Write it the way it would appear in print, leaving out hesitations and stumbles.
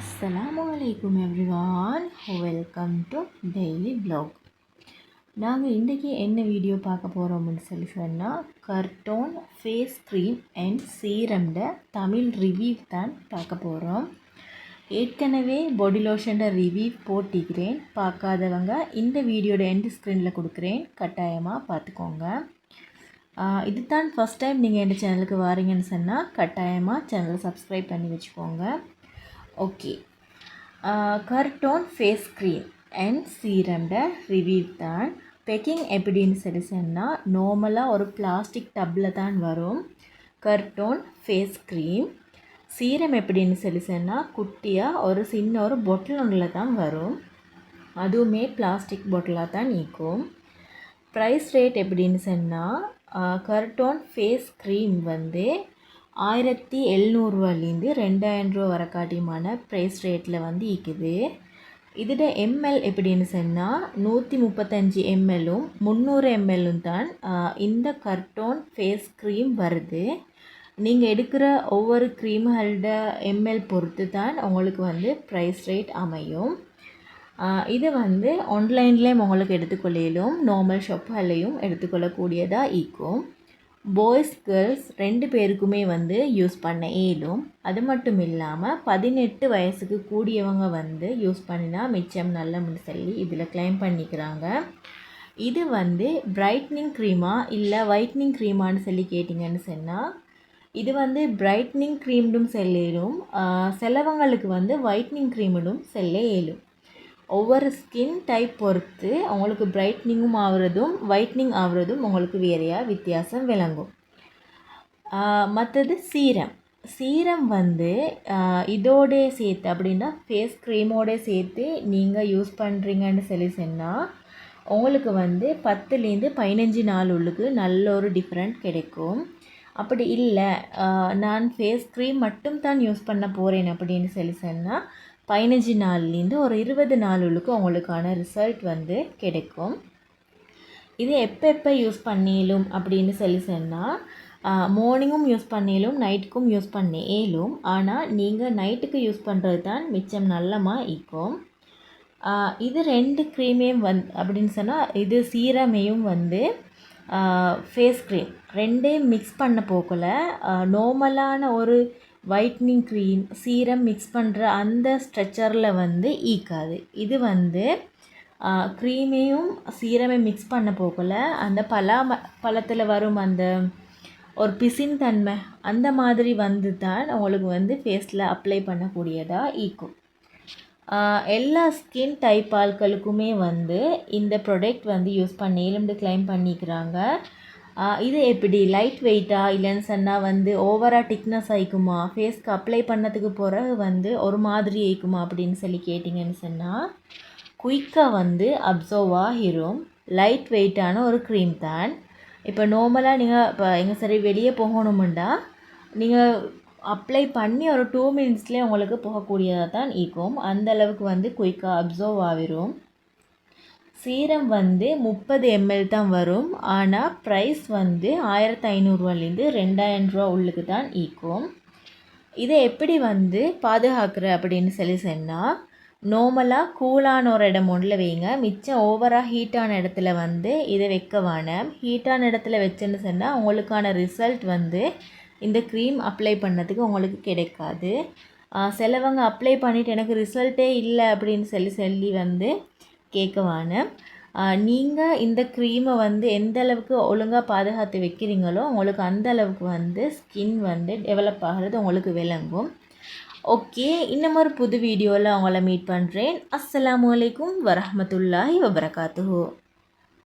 அஸ்ஸலாமுஅலைக்கும் everyone, welcome to daily vlog. நாங்கள் இன்றைக்கி என்ன வீடியோ பார்க்க போகிறோம்னு சொன்னால் கர்டோன் ஃபேஸ் க்ரீம் அண்ட் சீரம்ட தமிழ் ரிவ்யூ தான் பார்க்க போகிறோம். ஏற்கனவே பாடி லோஷன்ட ரிவ்யூ போட்டிக்கிறேன். பார்க்காதவங்க இந்த வீடியோட எண்ட் ஸ்க்ரீனில் கொடுக்குறேன், கட்டாயமாக பார்த்துக்கோங்க. இது தான் ஃபஸ்ட் டைம் நீங்கள் எங்கள் சேனலுக்கு வாரீங்கன்னு சொன்னால் கட்டாயமாக சேனலை சப்ஸ்கிரைப் பண்ணி வச்சுக்கோங்க. ஓகே, கர்டோன் ஃபேஸ் க்ரீம் அண்ட் சீரம்ட ரிவ்யூ தான். பேக்கிங் எப்படின்னு சொன்னால் நார்மலாக ஒரு பிளாஸ்டிக் டப்பில் தான் வரும் கர்டோன் ஃபேஸ் க்ரீம். சீரம் எப்படின்னு சொன்னால் குட்டியாக ஒரு சின்ன ஒரு பொட்டில் ஒன்றில் தான் வரும், அதுவுமே பிளாஸ்டிக் பொட்டிலாக தான் இருக்கும். ப்ரைஸ் ரேட் எப்படின்னு சொன்னால் கர்டோன் ஃபேஸ் க்ரீம் 1700 2000 வரை காட்டியமான ப்ரைஸ் ரேட்டில் இருக்குது. இதோட எம்எல் எப்படின்னு சொன்னால் 135 mlயும் 300 mlயும் தான் இந்த கர்டோன் ஃபேஸ் க்ரீம் வருது. நீங்கள் எடுக்கிற ஒவ்வொரு க்ரீம்களோட எம்எல் பொறுத்து தான் உங்களுக்கு ப்ரைஸ் ரேட் அமையும். இது ஆன்லைன்லேயும் உங்களுக்கு எடுத்துக்கொள்ளையிலும் நார்மல் ஷாப்புகளையும் எடுத்துக்கொள்ளக்கூடியதாக இருக்கும். பாய்ஸ் கேர்ள்ஸ் 2 பேருக்குமே யூஸ் பண்ண இயலும். அது மட்டும் இல்லாமல் 18 வயசுக்கு கூடியவங்க யூஸ் பண்ணினா மிச்சம் நல்ல சொல்லி இதில் கிளைம் பண்ணிக்கிறாங்க. இது பிரைட்னிங் க்ரீமா இல்லை ஒயிட்னிங் க்ரீமான்னு சொல்லி கேட்டிங்கன்னு சொன்னால் இது பிரைட்னிங் க்ரீம்டும் செல்லும், சிலவங்களுக்கு ஒயிட்னிங் க்ரீமிடும் செல்ல இயலும். ஒவ்வொரு ஸ்கின் டைப் பொறுத்து உங்களுக்கு பிரைட்னிங்கும் ஆகுறதும் ஒயிட்னிங் ஆகுறதும் உங்களுக்கு வேறையாக வித்தியாசம் விளங்கும். மற்றது சீரம் இதோட சேர்த்து அப்படின்னா ஃபேஸ் க்ரீமோட சேர்த்து நீங்கள் யூஸ் பண்ணுறீங்கன்னு சொன்னால் உங்களுக்கு 10லேருந்து 15 நாள் உள்ளுக்கு நல்ல ஒரு டிஃப்ரெண்ட் கிடைக்கும். அப்படி இல்லை நான் ஃபேஸ் க்ரீம் மட்டும் தான் யூஸ் பண்ண போகிறேன் அப்படின்னு சொன்னால் 15 நாள்லேருந்து ஒரு 20 நாளுக்கு உங்களுக்கான ரிசல்ட் கிடைக்கும். இது எப்போ யூஸ் பண்ணிலும் அப்படின்னு சொன்னால் மார்னிங்கும் யூஸ் பண்ணிலும் நைட்டுக்கும் யூஸ் பண்ண இயலும். ஆனால் நீங்கள் நைட்டுக்கு யூஸ் பண்ணுறது தான் மிச்சம் நல்லமாக இருக்கும். இது 2 க்ரீமையும் அப்படின்னு சொன்னால் இது சீரமையும் ஃபேஸ் க்ரீம் 2 மிக்ஸ் பண்ண போகல நார்மலான ஒரு ஒயிட்னிங் க்ரீம் சீரம் மிக்ஸ் பண்ணுற அந்த ஸ்ட்ரெச்சரில் ஈக்காது. இது க்ரீமையும் சீரமை மிக்ஸ் பண்ண போகல அந்த பழத்தில் வரும் அந்த ஒரு பிசின் தன்மை அந்த மாதிரி தான் உங்களுக்கு ஃபேஸில் அப்ளை பண்ணக்கூடியதாக ஈக்கும். எல்லா ஸ்கின் டைப் ஆட்களுக்குமே இந்த ப்ராடக்ட் யூஸ் பண்ணி கிளைம் பண்ணிக்கிறாங்க. இது எப்படி லைட் வெயிட்டாக இல்லைன்னு சொன்னால் ஓவராக திக்னஸ் ஆகிக்குமா, ஃபேஸ்க்கு அப்ளை பண்ணதுக்கு பிறகு ஒரு மாதிரி ஆகிக்குமா அப்படின்னு சொல்லி கேட்டிங்கன்னு சொன்னால் குயிக்காக அப்சர்வ் ஆகிரும். லைட் வெயிட்டான ஒரு க்ரீம் தான். இப்போ நார்மலாக நீங்கள் இப்போ எங்கே சரி வெளியே போகணுமுண்டா நீங்கள் அப்ளை பண்ணி ஒரு 2 மினிட்ஸ்லேயே உங்களுக்கு போகக்கூடியதாக தான் இருக்கும். அந்தளவுக்கு குயிக்காக அப்சர்வ் ஆகிரும். சீரம் 30 ml தான் வரும். ஆனால் ப்ரைஸ் 1500 2000 உள்ளுக்கு தான் ஈக்கும். இதை எப்படி பாதுகாக்கிற அப்படின்னு சொன்னால் நார்மலாக கூலான ஒரு இடம் ஒன்றில் வைங்க. மிச்சம் ஓவராக ஹீட்டான இடத்துல இதை வைக்க வேணாம். ஹீட்டான இடத்துல வச்சுன்னு சொன்னால் உங்களுக்கான ரிசல்ட் இந்த க்ரீம் அப்ளை பண்ணதுக்கு உங்களுக்கு கிடைக்காது. சிலவங்க அப்ளை பண்ணிவிட்டு எனக்கு ரிசல்ட்டே இல்லை அப்படின்னு சொல்லி கேட்கவான. நீங்கள் இந்த க்ரீமை எந்த அளவுக்கு ஒழுங்காக பாதுகாத்து வைக்கிறீங்களோ உங்களுக்கு அந்த அளவுக்கு ஸ்கின் டெவலப் ஆகிறது உங்களுக்கு விளங்கும். ஓகே, இன்னும் ஒரு புது வீடியோவில் உங்களை மீட் பண்ணுறேன். அஸ்ஸலாமு அலைக்கும் வரஹ்மத்துல்லாஹி வபரகாத்துஹு.